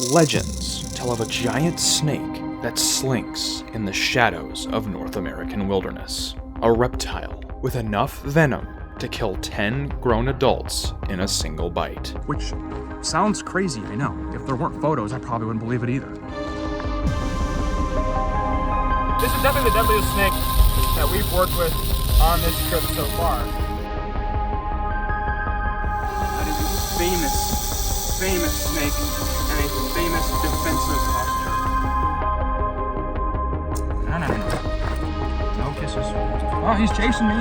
Legends tell of a giant snake that slinks in the shadows of North American wilderness. A reptile with enough venom to kill 10 grown adults in a single bite. Which sounds crazy, I know. If there weren't photos, I probably wouldn't believe it either. This is definitely the deadliest snake that we've worked with on this trip so far. That is a famous snake and a famous defensive posture. No kisses. Oh, he's chasing me.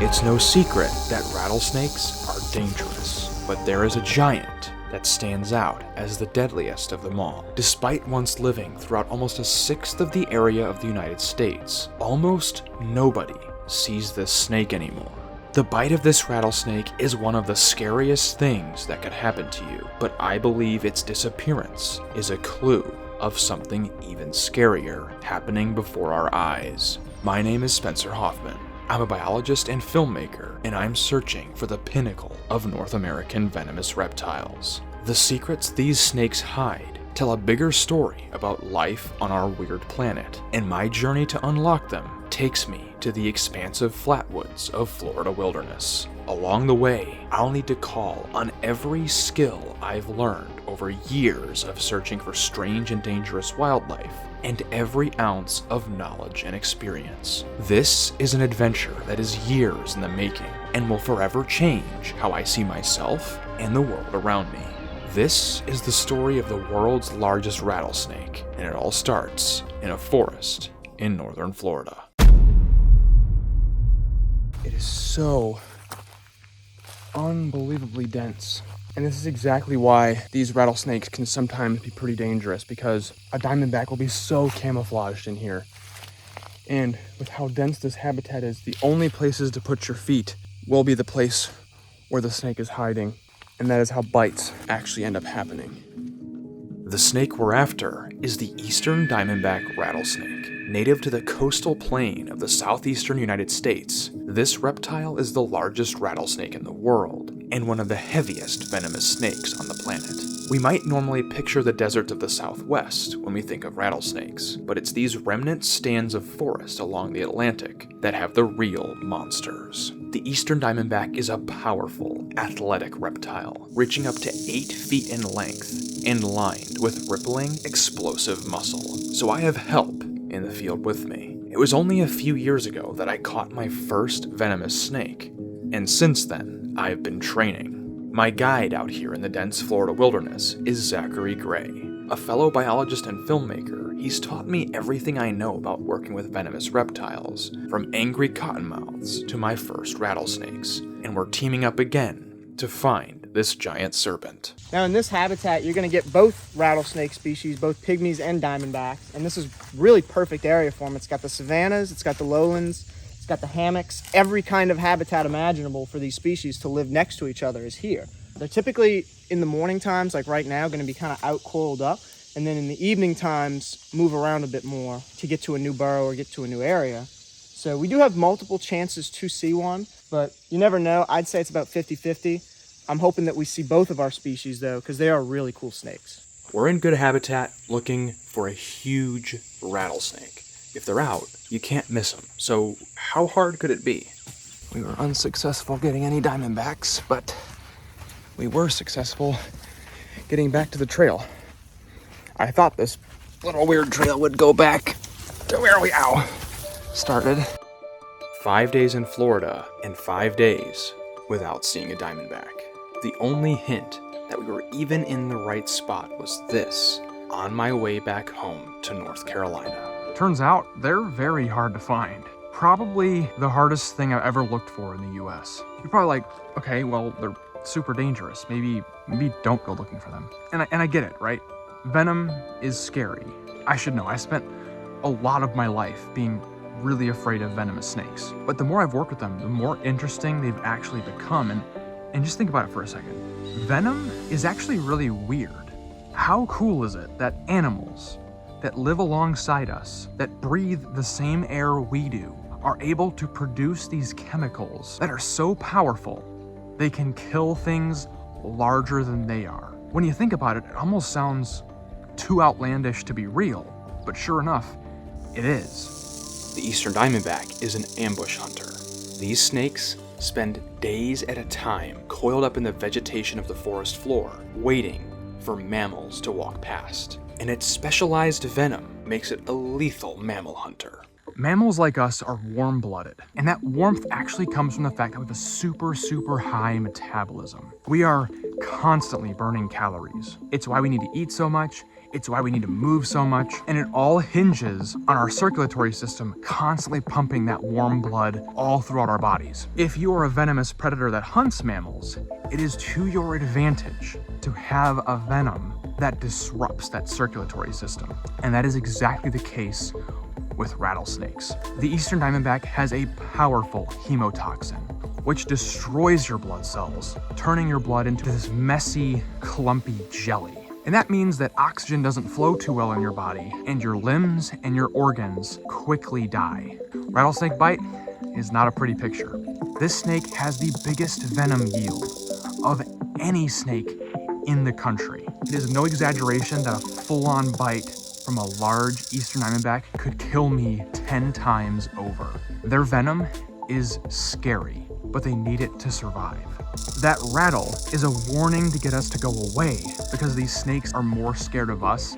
It's no secret that rattlesnakes are dangerous, but there is a giant that stands out as the deadliest of them all. Despite once living throughout almost a sixth of the area of the United States, almost nobody sees this snake anymore. The bite of this rattlesnake is one of the scariest things that could happen to you, but I believe its disappearance is a clue of something even scarier happening before our eyes. My name is Spencer Hoffman. I'm a biologist and filmmaker, and I'm searching for the pinnacle of North American venomous reptiles. The secrets these snakes hide tell a bigger story about life on our weird planet, and my journey to unlock them takes me to the expansive flatwoods of Florida wilderness. Along the way, I'll need to call on every skill I've learned over years of searching for strange and dangerous wildlife, and every ounce of knowledge and experience. This is an adventure that is years in the making, and will forever change how I see myself and the world around me. This is the story of the world's largest rattlesnake, and it all starts in a forest in northern Florida. It is so unbelievably dense. And this is exactly why these rattlesnakes can sometimes be pretty dangerous, because a diamondback will be so camouflaged in here. And with how dense this habitat is, the only places to put your feet will be the place where the snake is hiding. And that is how bites actually end up happening. The snake we're after is the eastern diamondback rattlesnake. Native to the coastal plain of the southeastern United States, this reptile is the largest rattlesnake in the world, and one of the heaviest venomous snakes on the planet. We might normally picture the deserts of the Southwest when we think of rattlesnakes, but it's these remnant stands of forest along the Atlantic that have the real monsters. The eastern diamondback is a powerful, athletic reptile, reaching up to 8 feet in length and lined with rippling, explosive muscle. So I have help in the field with me. It was only a few years ago that I caught my first venomous snake, and since then, I've been training. My guide out here in the dense Florida wilderness is Zachary Gray. A fellow biologist and filmmaker, he's taught me everything I know about working with venomous reptiles, from angry cottonmouths to my first rattlesnakes, and we're teaming up again to find this giant serpent. Now in this habitat, you're gonna get both rattlesnake species, both pygmies and diamondbacks, and this is really perfect area for them. It's got the savannas, it's got the lowlands, it's got the hammocks. Every kind of habitat imaginable for these species to live next to each other is here. They're typically in the morning times, like right now, gonna be kind of out coiled up, and then in the evening times, move around a bit more to get to a new burrow or get to a new area. So we do have multiple chances to see one, but you never know. I'd say it's about 50-50. I'm hoping that we see both of our species though, because they are really cool snakes. We're in good habitat looking for a huge rattlesnake. If they're out, you can't miss them. So how hard could it be? We were unsuccessful getting any diamondbacks, but we were successful getting back to the trail. I thought this little weird trail would go back to where we started. 5 days in Florida and 5 days without seeing a diamondback. The only hint that we were even in the right spot was this, on my way back home to North Carolina. Turns out they're very hard to find. Probably the hardest thing I've ever looked for in the US. You're probably like, okay, well, they're super dangerous. Maybe don't go looking for them. And I get it, right? Venom is scary. I should know. I spent a lot of my life being really afraid of venomous snakes. But the more I've worked with them, the more interesting they've actually become. And just think about it for a second. Venom is actually really weird. How cool is it that animals that live alongside us, that breathe the same air we do, are able to produce these chemicals that are so powerful, they can kill things larger than they are? When you think about it, it almost sounds too outlandish to be real, but sure enough, it is. The eastern diamondback is an ambush hunter. These snakes spend days at a time coiled up in the vegetation of the forest floor, waiting for mammals to walk past. And its specialized venom makes it a lethal mammal hunter. Mammals like us are warm-blooded, and that warmth actually comes from the fact that we have a super high metabolism. We are constantly burning calories. It's why we need to eat so much, it's why we need to move so much, and it all hinges on our circulatory system constantly pumping that warm blood all throughout our bodies. If you are a venomous predator that hunts mammals, it is to your advantage to have a venom that disrupts that circulatory system. And that is exactly the case with rattlesnakes. The eastern diamondback has a powerful hemotoxin, which destroys your blood cells, turning your blood into this messy, clumpy jelly. And that means that oxygen doesn't flow too well in your body, and your limbs and your organs quickly die. Rattlesnake bite is not a pretty picture. This snake has the biggest venom yield of any snake in the country. It is no exaggeration that a full-on bite from a large eastern diamondback could kill me 10 times over. Their venom is scary, but they need it to survive. That rattle is a warning to get us to go away because these snakes are more scared of us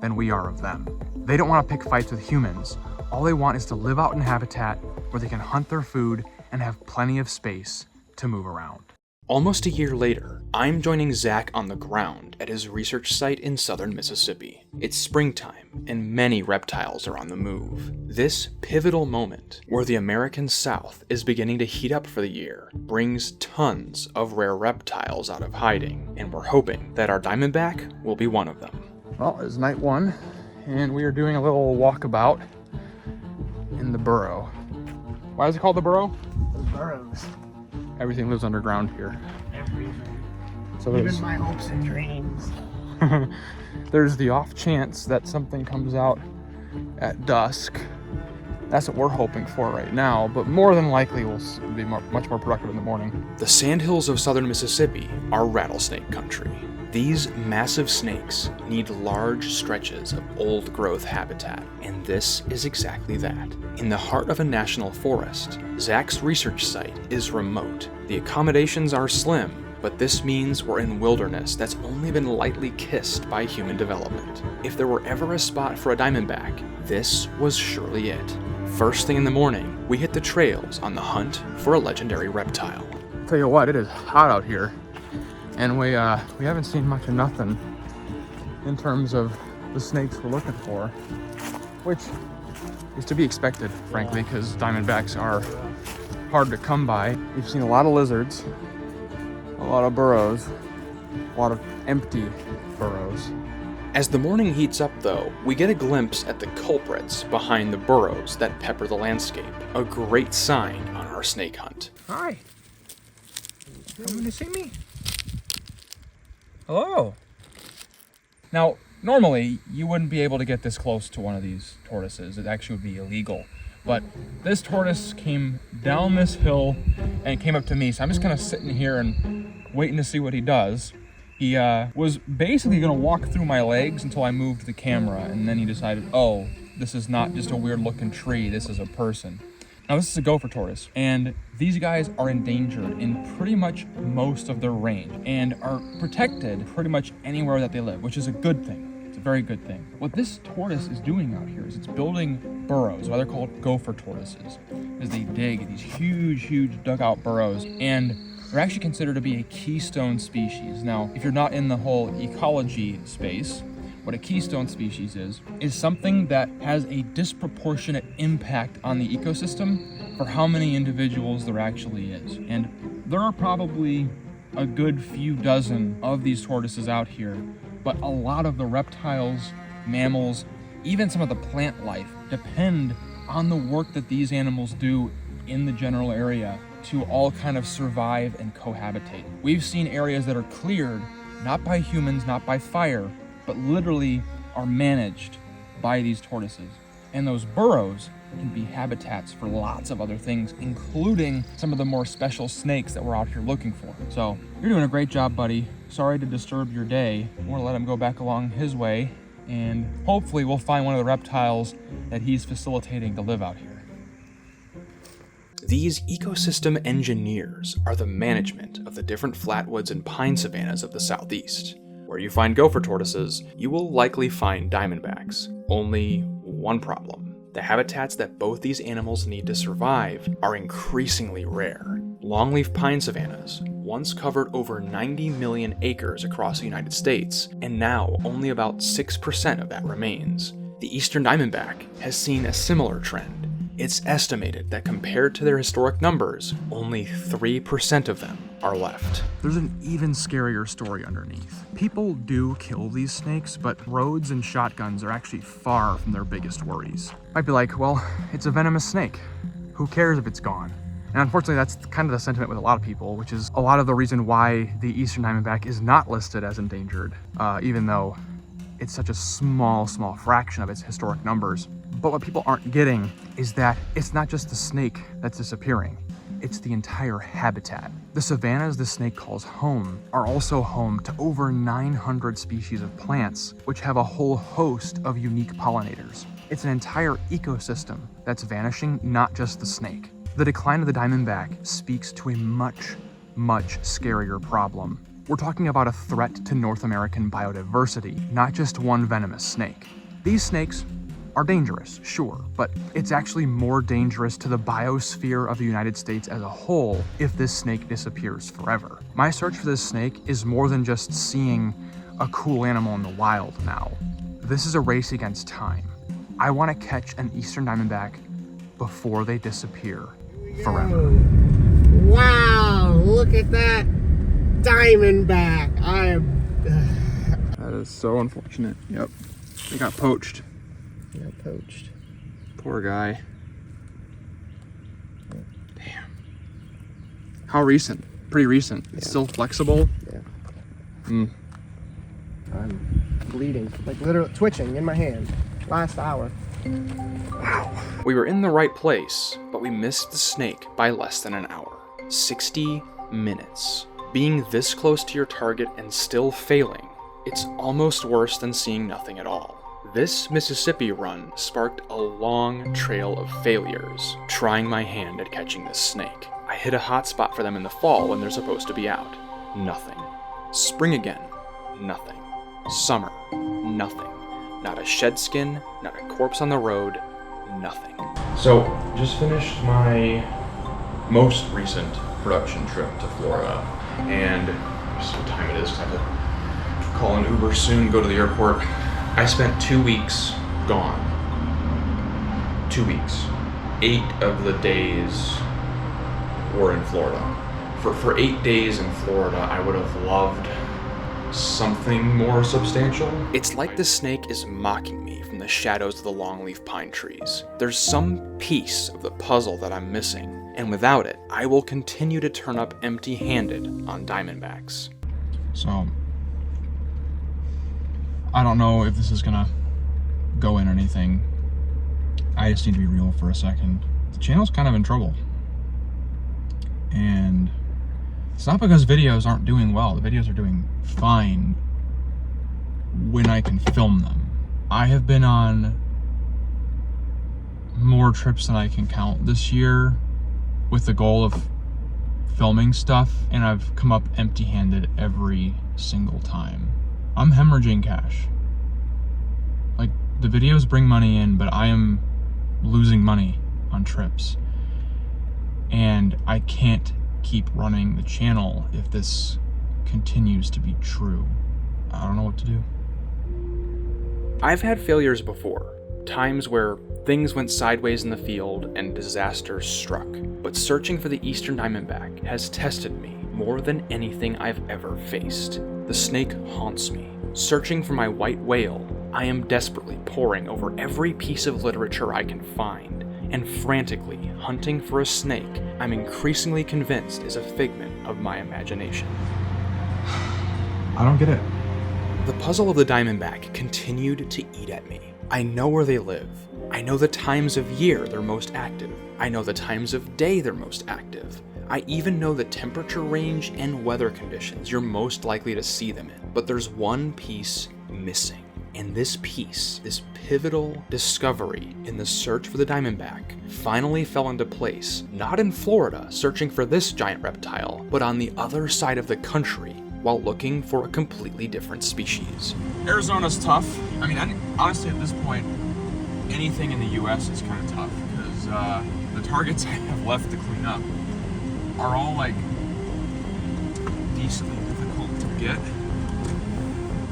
than we are of them. They don't want to pick fights with humans. All they want is to live out in habitat where they can hunt their food and have plenty of space to move around. Almost a year later, I'm joining Zach on the ground at his research site in southern Mississippi. It's springtime, and many reptiles are on the move. This pivotal moment, where the American South is beginning to heat up for the year, brings tons of rare reptiles out of hiding, and we're hoping that our diamondback will be one of them. Well, it's night one, and we are doing a little walkabout in the burrow. Why is it called the burrow? The burrows. Everything lives underground here. Everything. So Even my hopes and dreams. there's the off chance that something comes out at dusk. That's what we're hoping for right now, but more than likely we'll be much more productive in the morning. The sandhills of southern Mississippi are rattlesnake country. These massive snakes need large stretches of old-growth habitat, and this is exactly that. In the heart of a national forest, Zach's research site is remote. The accommodations are slim, but this means we're in wilderness that's only been lightly kissed by human development. If there were ever a spot for a diamondback, this was surely it. First thing in the morning, we hit the trails on the hunt for a legendary reptile. Tell you what, it is hot out here. And we haven't seen much of nothing in terms of the snakes we're looking for, which is to be expected, frankly, because diamondbacks are hard to come by. We've seen a lot of lizards, a lot of burrows, a lot of empty burrows. As the morning heats up, though, we get a glimpse at the culprits behind the burrows that pepper the landscape, a great sign on our snake hunt. Hi. Coming to see me? Hello. Now, normally, you wouldn't be able to get this close to one of these tortoises. It actually would be illegal. But this tortoise came down this hill and came up to me, so I'm just kind of sitting here and waiting to see what he does. He was basically going to walk through my legs until I moved the camera, and then he decided, oh, this is not just a weird-looking tree, this is a person. Now, this is a gopher tortoise, and these guys are endangered in pretty much most of their range and are protected pretty much anywhere that they live, which is a good thing. It's a very good thing. What this tortoise is doing out here is it's building burrows, why they're called gopher tortoises, as they dig these huge dugout burrows, and they're actually considered to be a keystone species. Now, if you're not in the whole ecology space, what a keystone species is something that has a disproportionate impact on the ecosystem for how many individuals there actually is. And there are probably a good few dozen of these tortoises out here, but a lot of the reptiles, mammals, even some of the plant life depend on the work that these animals do in the general area to all kind of survive and cohabitate. We've seen areas that are cleared, not by humans, not by fire, but literally are managed by these tortoises. And those burrows can be habitats for lots of other things, including some of the more special snakes that we're out here looking for. So you're doing a great job, buddy. sorry to disturb your day. We're gonna let him go back along his way, and hopefully we'll find one of the reptiles that he's facilitating to live out here. These ecosystem engineers are the management of the different flatwoods and pine savannas of the southeast. Where you find gopher tortoises, you will likely find diamondbacks. Only one problem. The habitats that both these animals need to survive are increasingly rare. Longleaf pine savannas once covered over 90 million acres across the United States, and now only about 6% of that remains. The eastern diamondback has seen a similar trend. It's estimated that compared to their historic numbers, only 3% of them are left. There's an even scarier story underneath. People do kill these snakes, but roads and shotguns are actually far from their biggest worries. Might be like, well, it's a venomous snake. Who cares if it's gone? And unfortunately, that's kind of the sentiment with a lot of people, which is a lot of the reason why the eastern diamondback is not listed as endangered, even though it's such a small fraction of its historic numbers. But what people aren't getting is that it's not just the snake that's disappearing, it's the entire habitat. The savannas the snake calls home are also home to over 900 species of plants, which have a whole host of unique pollinators. It's an entire ecosystem that's vanishing, not just the snake. The decline of the diamondback speaks to a much scarier problem. We're talking about a threat to North American biodiversity, not just one venomous snake. These snakes are dangerous, sure, but it's actually more dangerous to the biosphere of the United States as a whole if this snake disappears forever. My search for this snake is more than just seeing a cool animal in the wild now. This is a race against time. I want to catch an eastern diamondback before they disappear forever. Wow, look at that diamondback. That is so unfortunate. Yep. They got poached. Yeah, poached. Poor guy. Damn. How recent? Pretty recent. It's still flexible. Yeah. I'm bleeding, like literally twitching in my hand. Last hour. Wow. We were in the right place, but we missed the snake by less than an hour. 60 minutes. Being this close to your target and still failing, it's almost worse than seeing nothing at all. This Mississippi run sparked a long trail of failures, trying my hand at catching this snake. I hit a hot spot for them in the fall when they're supposed to be out. Nothing. Spring again. Nothing. Summer. Nothing. Not a shed skin, not a corpse on the road, nothing. So, just finished my most recent production trip to Florida, and just what time it is, because I have to call an Uber soon, go to the airport. I spent 2 weeks gone. 2 weeks. 8 of the days were in Florida. For 8 days in Florida, I would have loved something more substantial. It's like the snake is mocking me from the shadows of the longleaf pine trees. There's some piece of the puzzle that I'm missing, and without it, I will continue to turn up empty-handed on diamondbacks. So, I don't know if this is gonna go in or anything. I just need to be real for a second. The channel's kind of in trouble. And it's not because videos aren't doing well. The videos are doing fine when I can film them. I have been on more trips than I can count this year with the goal of filming stuff, and I've come up empty-handed every single time. I'm hemorrhaging cash. Like, the videos bring money in, but I am losing money on trips. And I can't keep running the channel if this continues to be true. I don't know what to do. I've had failures before, times where things went sideways in the field and disaster struck, but searching for the eastern diamondback has tested me more than anything I've ever faced. The snake haunts me. Searching for my white whale, I am desperately poring over every piece of literature I can find, and frantically hunting for a snake I'm increasingly convinced is a figment of my imagination. I don't get it. The puzzle of the diamondback continued to eat at me. I know where they live. I know the times of year they're most active. I know the times of day they're most active. I even know the temperature range and weather conditions you're most likely to see them in. But there's one piece missing. And this piece, this pivotal discovery in the search for the diamondback, finally fell into place, not in Florida searching for this giant reptile, but on the other side of the country while looking for a completely different species. Arizona's tough. I mean, honestly, at this point, anything in the U.S. is kind of tough because the targets I have left to clean up are all like decently difficult to get.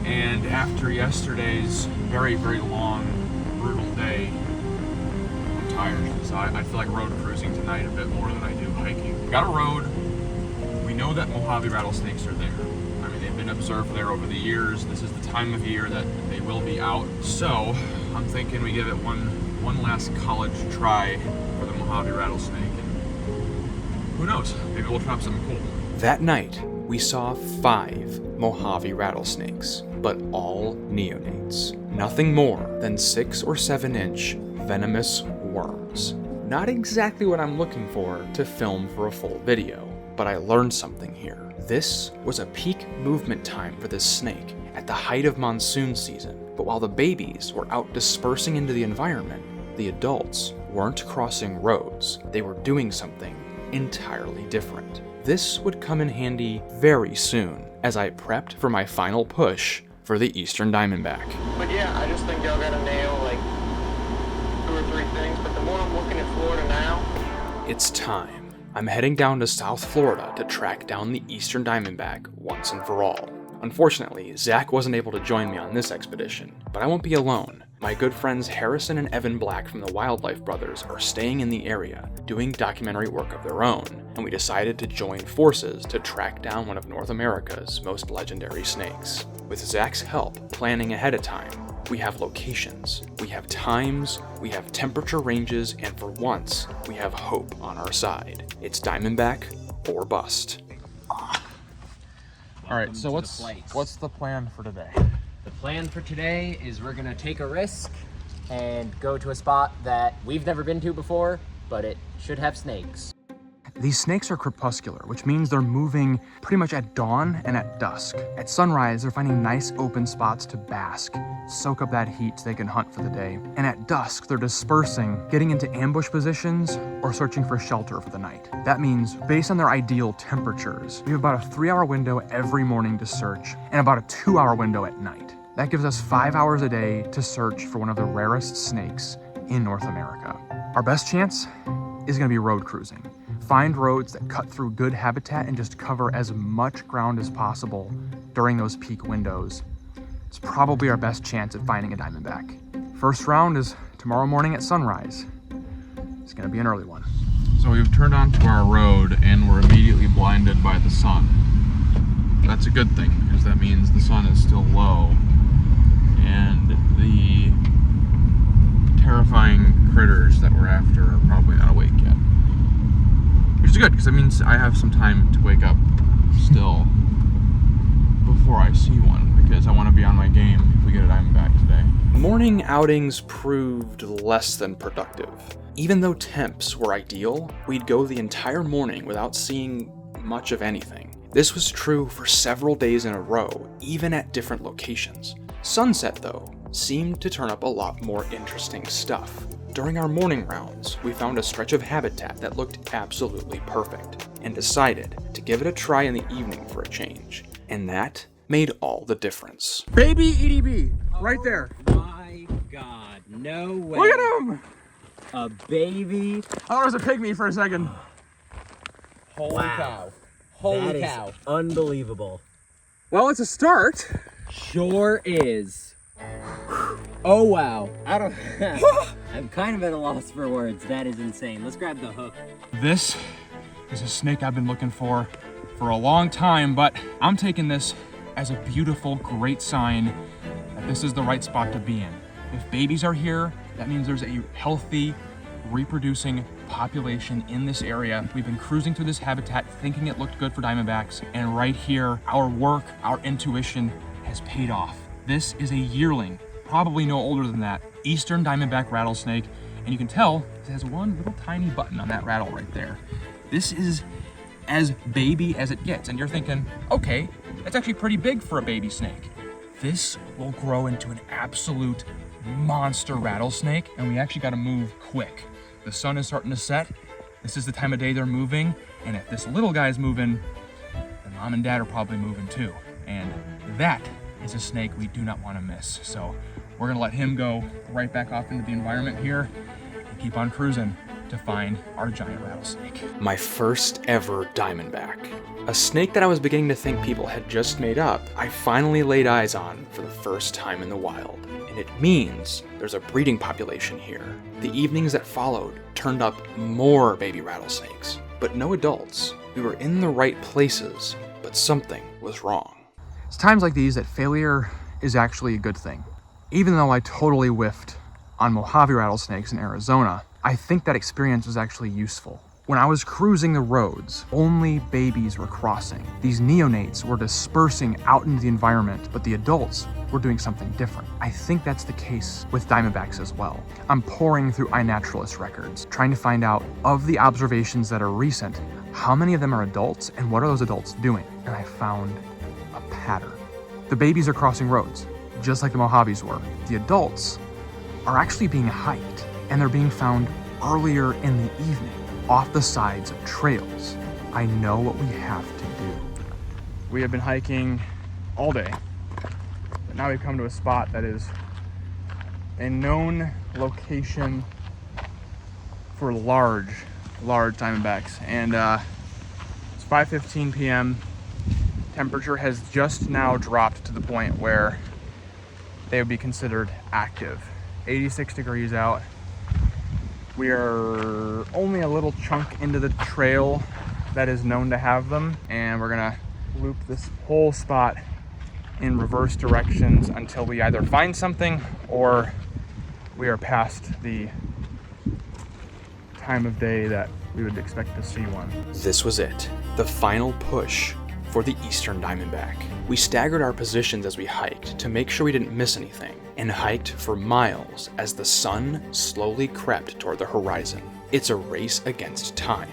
And after yesterday's very, very long, brutal day, I'm tired. So I feel like road cruising tonight a bit more than I do hiking. We got a road. We know that Mojave rattlesnakes are there. I mean, they've been observed there over the years. This is the time of year that they will be out. So I'm thinking we give it one last college try for the Mojave rattlesnake. And who knows? Maybe we'll trap something cool. That night, we saw 5 Mojave rattlesnakes, but all neonates. Nothing more than 6 or 7 inch venomous worms. Not exactly what I'm looking for to film for a full video, but I learned something here. This was a peak movement time for this snake at the height of monsoon season, but while the babies were out dispersing into the environment, the adults weren't crossing roads. They were doing something entirely different. This would come in handy very soon as I prepped for my final push for the eastern diamondback. But yeah, I just think y'all gotta nail like 2 or 3 things, but the more I'm looking at Florida now, It's time. I'm heading down to South Florida to track down the eastern diamondback once and for all. Unfortunately, Zach wasn't able to join me on this expedition, but I won't be alone. My good friends Harrison and Evan Black from the Wildlife Brothers are staying in the area, doing documentary work of their own, and we decided to join forces to track down one of North America's most legendary snakes. With Zach's help planning ahead of time, we have locations, we have times, we have temperature ranges, and for once, we have hope on our side. It's diamondback or bust. All right, so what's the plan for today? The plan for today is we're gonna take a risk and go to a spot that we've never been to before, but it should have snakes. These snakes are crepuscular, which means they're moving pretty much at dawn and at dusk. At sunrise, they're finding nice open spots to bask, soak up that heat so they can hunt for the day. And at dusk, they're dispersing, getting into ambush positions, or searching for shelter for the night. That means, based on their ideal temperatures, we have about a 3-hour window every morning to search, and about a 2-hour window at night. That gives us 5 hours a day to search for one of the rarest snakes in North America. Our best chance is gonna be road cruising. Find roads that cut through good habitat and just cover as much ground as possible during those peak windows. It's probably our best chance at finding a diamondback. First round is tomorrow morning at sunrise. It's gonna be an early one. So we've turned onto our road and we're immediately blinded by the sun. That's a good thing because that means the sun is still low and the terrifying critters that we're after are probably not awake yet. Which is good, because that means I have some time to wake up still before I see one, because I want to be on my game if we get a diamondback today. Morning outings proved less than productive. Even though temps were ideal, we'd go the entire morning without seeing much of anything. This was true for several days in a row, even at different locations. Sunset, though, seemed to turn up a lot more interesting stuff. During our morning rounds, we found a stretch of habitat that looked absolutely perfect, and decided to give it a try in the evening for a change. And that made all the difference. Baby EDB, right there. My God, no way. Look at him! A baby. I thought it was a pygmy for a second. Holy cow. Holy cow. Unbelievable. Well, it's a start. Sure is. Oh wow. I don't I'm kind of at a loss for words. That is insane. Let's grab the hook. This is a snake I've been looking for a long time, but I'm taking this as a beautiful, great sign that this is the right spot to be in. If babies are here, that means there's a healthy, reproducing population in this area. We've been cruising through this habitat thinking it looked good for diamondbacks, and right here, our work, our intuition has paid off. This is a yearling, probably no older than that, eastern diamondback rattlesnake, and you can tell it has one little tiny button on that rattle right there. This is as baby as it gets. And you're thinking, okay, that's actually pretty big for a baby snake. This will grow into an absolute monster rattlesnake, and we actually gotta move quick. The sun is starting to set. This is the time of day they're moving, and if this little guy's moving, then mom and dad are probably moving too. And that is a snake we do not want to miss. So we're gonna let him go right back off into the environment here and keep on cruising to find our giant rattlesnake. My first ever diamondback. A snake that I was beginning to think people had just made up, I finally laid eyes on for the first time in the wild. And it means there's a breeding population here. The evenings that followed turned up more baby rattlesnakes, but no adults. We were in the right places, but something was wrong. It's times like these that failure is actually a good thing. Even though I totally whiffed on Mojave rattlesnakes in Arizona, I think that experience was actually useful. When I was cruising the roads, only babies were crossing. These neonates were dispersing out into the environment, but the adults were doing something different. I think that's the case with diamondbacks as well. I'm pouring through iNaturalist records, trying to find out, of the observations that are recent, how many of them are adults and what are those adults doing? And I found a pattern. The babies are crossing roads, just like the Mojaves were. The adults are actually being hiked, and they're being found earlier in the evening, off the sides of trails. I know what we have to do. We have been hiking all day, but now we've come to a spot that is a known location for large diamondbacks. And it's 5:15 p.m. Temperature has just now dropped to the point where they would be considered active. 86 degrees out. We are only a little chunk into the trail that is known to have them, and we're gonna loop this whole spot in reverse directions until we either find something or we are past the time of day that we would expect to see one. This was it, the final push for the eastern diamondback. We staggered our positions as we hiked to make sure we didn't miss anything, and hiked for miles as the sun slowly crept toward the horizon. It's a race against time.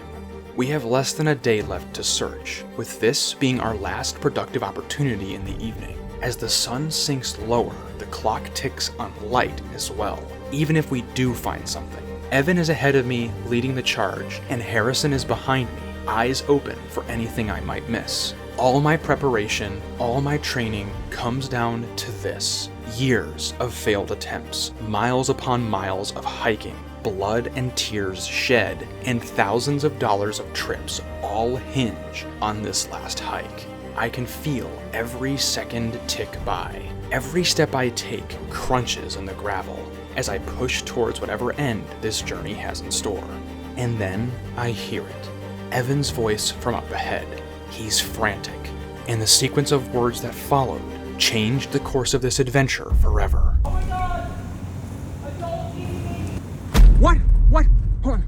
We have less than a day left to search, with this being our last productive opportunity in the evening. As the sun sinks lower, the clock ticks on light as well, even if we do find something. Evan is ahead of me, leading the charge, and Harrison is behind me, eyes open for anything I might miss. All my preparation, all my training comes down to this. Years of failed attempts, miles upon miles of hiking, blood and tears shed, and thousands of dollars of trips all hinge on this last hike. I can feel every second tick by. Every step I take crunches in the gravel as I push towards whatever end this journey has in store. And then I hear it. Evan's voice from up ahead. He's frantic, and the sequence of words that followed changed the course of this adventure forever. Oh my god! Adult eating me! What? Hold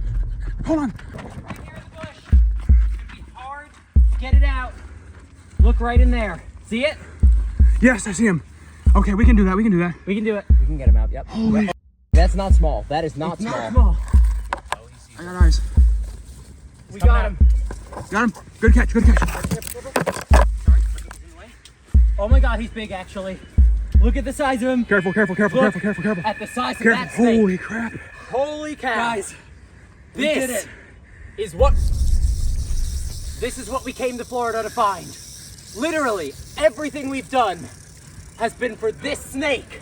on. Right here in the bush. It's gonna be hard to get it out. Look right in there. See it? Yes, I see him. Okay, we can do that. We can do it. We can get him out, yep. Holy That's not small. That is not small. I got eyes. We got him. Got him. Good catch. Oh my god, he's big actually. Look at the size of him. Careful. At the size of that snake. Holy crap. Holy cow. Guys, we did this it. is what we came to Florida to find. Literally, everything we've done has been for this snake.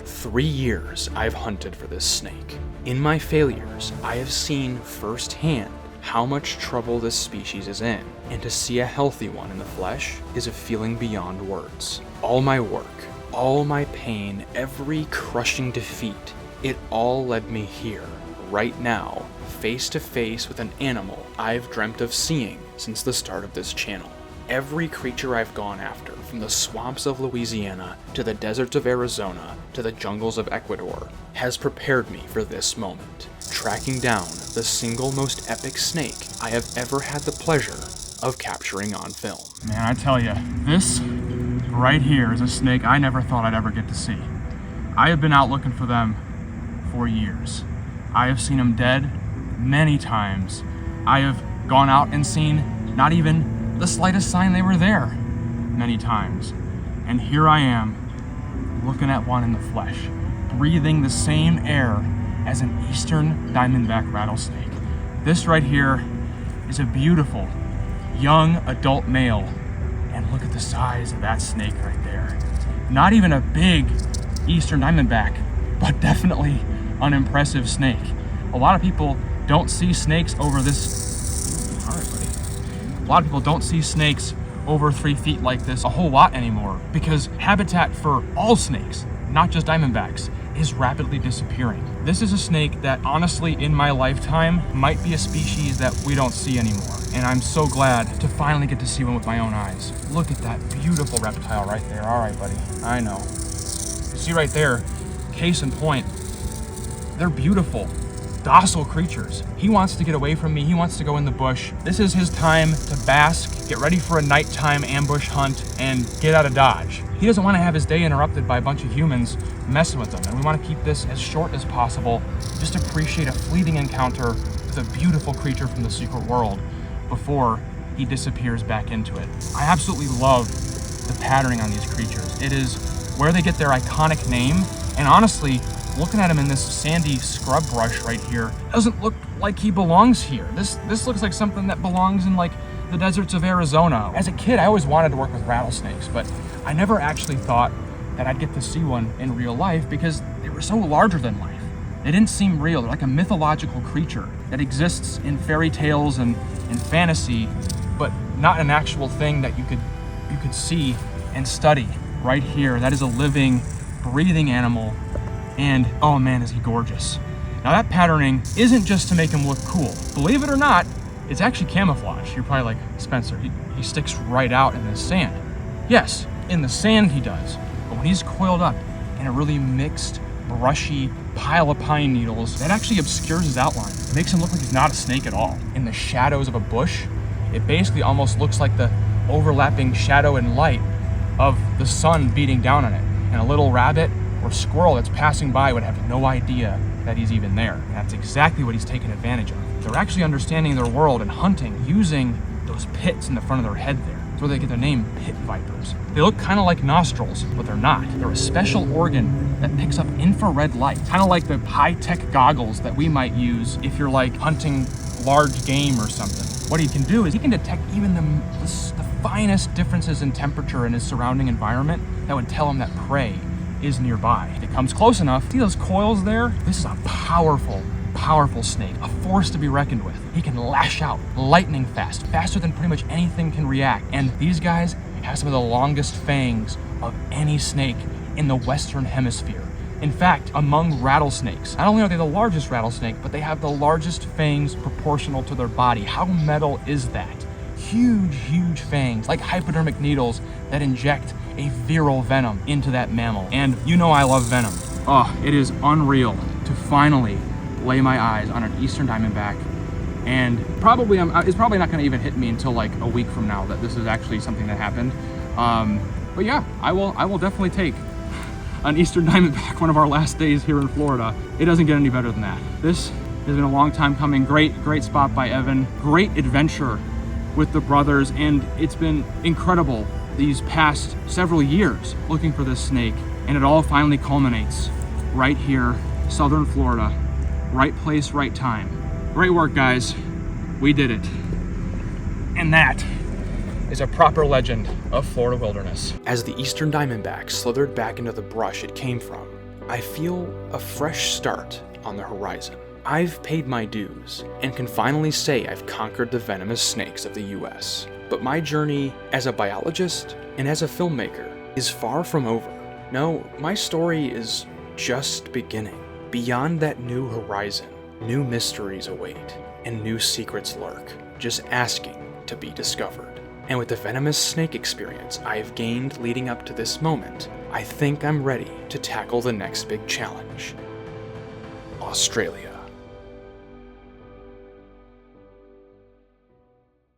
3 years I've hunted for this snake. In my failures, I have seen firsthand how much trouble this species is in, and to see a healthy one in the flesh is a feeling beyond words. All my work, all my pain, every crushing defeat, it all led me here, right now, face to face with an animal I've dreamt of seeing since the start of this channel. Every creature I've gone after, from the swamps of Louisiana to the deserts of Arizona to the jungles of Ecuador, has prepared me for this moment, tracking down the single most epic snake I have ever had the pleasure of capturing on film. Man, I tell you, this right here is a snake I never thought I'd ever get to see. I have been out looking for them for years. I have seen them dead many times. I have gone out and seen Not even the slightest sign they were there many times. And here I am, looking at one in the flesh, breathing the same air as an eastern diamondback rattlesnake. This right here is a beautiful, young adult male. And look at the size of that snake right there. Not even a big eastern diamondback, but definitely an impressive snake. A lot of people don't see snakes over this. All right, buddy. A lot of people don't see snakes over 3 feet like this a whole lot anymore because habitat for all snakes, not just diamondbacks, is rapidly disappearing. This is a snake that honestly in my lifetime might be a species that we don't see anymore. And I'm so glad to finally get to see one with my own eyes. Look at that beautiful reptile right there. All right, buddy, I know. You see right there, case in point, they're beautiful, docile creatures. He wants to get away from me. He wants to go in the bush. This is his time to bask, get ready for a nighttime ambush hunt, and get out of Dodge. He doesn't want to have his day interrupted by a bunch of humans messing with him, and we want to keep this as short as possible. Just appreciate a fleeting encounter with a beautiful creature from the secret world before he disappears back into it. I absolutely love the patterning on these creatures. It is where they get their iconic name, and honestly, looking at him in this sandy scrub brush right here doesn't look like he belongs here. This looks like something that belongs in like the deserts of Arizona. As a kid, I always wanted to work with rattlesnakes, but I never actually thought that I'd get to see one in real life because they were so larger than life. They didn't seem real. They're like a mythological creature that exists in fairy tales and in fantasy, but not an actual thing that you could see and study right here. That is a living, breathing animal. And oh man, is he gorgeous. Now that patterning isn't just to make him look cool. Believe it or not, it's actually camouflage. You're probably like, Spencer, he sticks right out in the sand. Yes, in the sand he does. But when he's coiled up in a really mixed, brushy pile of pine needles, that actually obscures his outline. It makes him look like he's not a snake at all. In the shadows of a bush, it basically almost looks like the overlapping shadow and light of the sun beating down on it. And a little rabbit or squirrel that's passing by would have no idea that he's even there. And that's exactly what he's taken advantage of. They're actually understanding their world and hunting using those pits in the front of their head there. That's where they get their name, pit vipers. They look kind of like nostrils, but they're not. They're a special organ that picks up infrared light, kind of like the high-tech goggles that we might use if you're like hunting large game or something. What he can do is he can detect even the finest differences in temperature in his surrounding environment that would tell him that prey is nearby. If it comes close enough, see those coils there? This is a powerful snake, a force to be reckoned with. He can lash out lightning fast, faster than pretty much anything can react. And these guys have some of the longest fangs of any snake in the Western Hemisphere. In fact, among rattlesnakes, not only are they the largest rattlesnake, but they have the largest fangs proportional to their body. How metal is that? Huge, huge fangs, like hypodermic needles that inject a viral venom into that mammal. And you know I love venom. Oh, it is unreal to finally lay my eyes on an eastern diamondback. And it's probably not gonna even hit me until like a week from now that this is actually something that happened. But yeah, I will definitely take an eastern diamondback one of our last days here in Florida. It doesn't get any better than that. This has been a long time coming. Great spot by Evan. Great adventure with the brothers, and it's been incredible these past several years looking for this snake, and it all finally culminates right here, southern Florida. Right place, right time. Great work, guys. We did it. And that is a proper legend of Florida wilderness. As the eastern diamondback slithered back into the brush it came from, I feel a fresh start on the horizon. I've paid my dues and can finally say I've conquered the venomous snakes of the US. But my journey as a biologist and as a filmmaker is far from over. No, my story is just beginning. Beyond that new horizon, new mysteries await and new secrets lurk, just asking to be discovered. And with the venomous snake experience I've gained leading up to this moment, I think I'm ready to tackle the next big challenge: Australia.